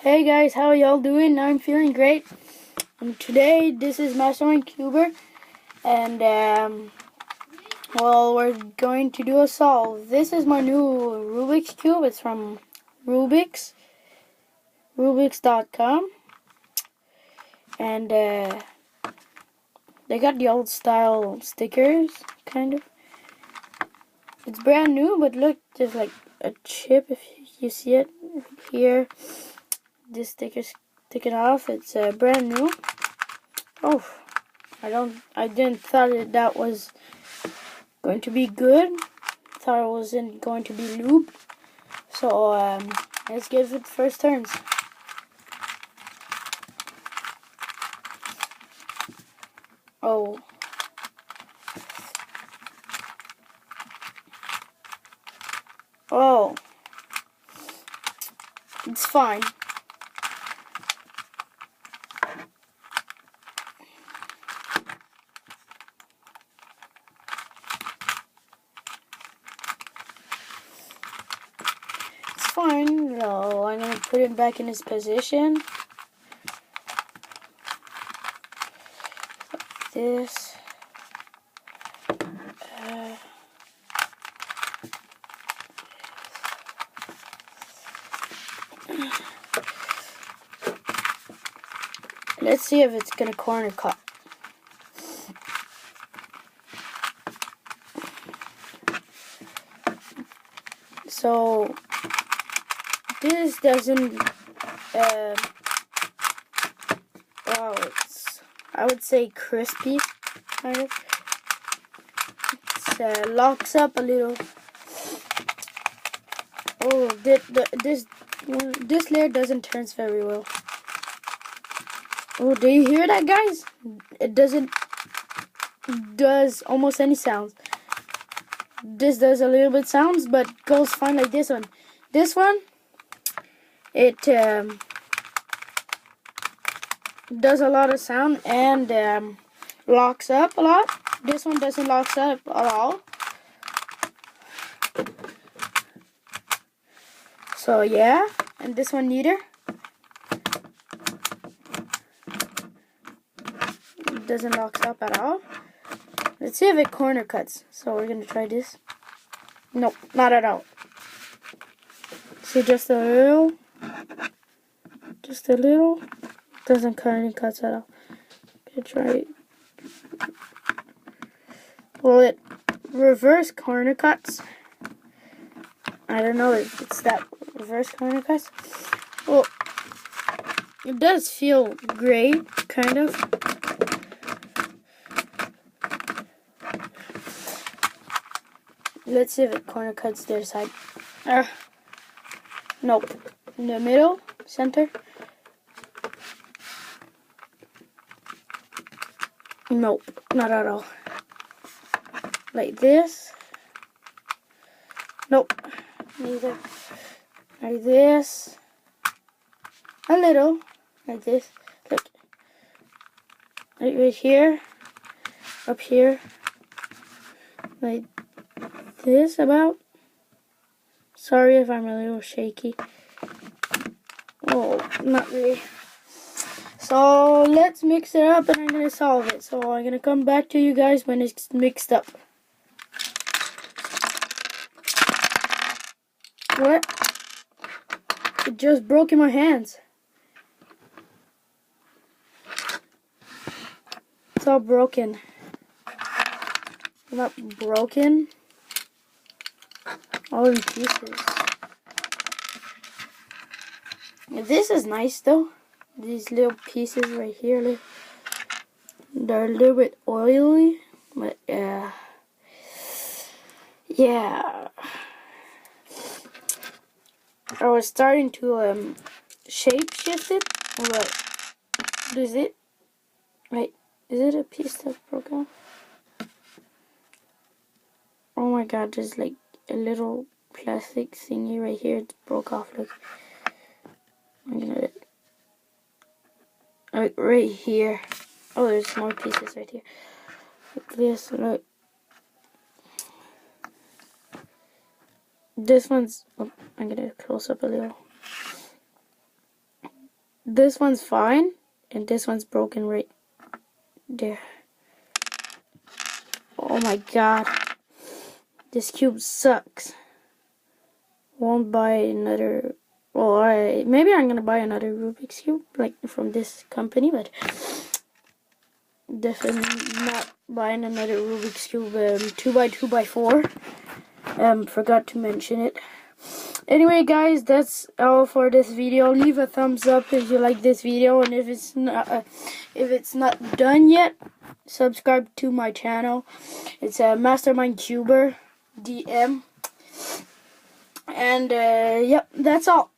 Hey guys, how y'all doing? I'm feeling great. And today, this is Mastermind Cuber, and well, we're going to do a solve. This is my new Rubik's Cube. It's from Rubik's.com, and they got the old style stickers, kind of. It's brand new, but look, there's like a chip if you see it here. This sticker's taken off. It's brand new. Oh, I didn't thought that was going to be good. Thought it wasn't going to be lubed. So let's give it first turns. Oh. Oh. It's fine. It's fine. No, I'm gonna put it back in its position. Like this. Let's see if it's gonna corner cut. So this doesn't. Wow, it's, I would say, crispy, kind of. It locks up a little. Oh, this layer doesn't turn very well. Oh, do you hear that, guys? It doesn't does almost any sounds. This does a little bit sounds, but goes fine like this one. This one, it does a lot of sound and locks up a lot. This one doesn't lock up at all. So yeah, and this one neither. It doesn't lock up at all. Let's see if it corner cuts. So we're gonna try this. Nope, not at all. See, just a little. Just a little. Doesn't cut any cuts at all. Okay, try it. Will it reverse corner cuts? I don't know if it's that reverse corner cuts. Well, it does feel great, kind of. Let's see if it corner cuts their side. Nope. In the middle, center. Nope, not at all. Like this. Nope, neither. Like this. A little. Like this. Look. Like right here. Up here. Like this about. Sorry if I'm a little shaky. Oh, not really. So let's mix it up and I'm going to solve it. So I'm going to come back to you guys when it's mixed up. What? It just broke in my hands. It's all broken. Not broken. All in pieces. This is nice though. These little pieces right here, they're a little bit oily, but yeah. I was starting to shape shift it, but is it? Wait, is it a piece that broke off? Oh my god, there's like a little plastic thingy right here. It broke off. Look, I'm gonna like right here. Oh, there's more pieces right here. Like this, look. This one's, oh, I'm gonna close up a little. this one's fine, and this one's broken right there. Oh my god. This cube sucks. Won't buy another. Well, maybe I'm gonna buy another Rubik's Cube, like from this company, but definitely not buying another Rubik's Cube 2x2x4. Forgot to mention it. Anyway, guys, that's all for this video. Leave a thumbs up if you like this video, and if it's not done yet, subscribe to my channel. It's a Mastermind Cuber DM. And yep, that's all.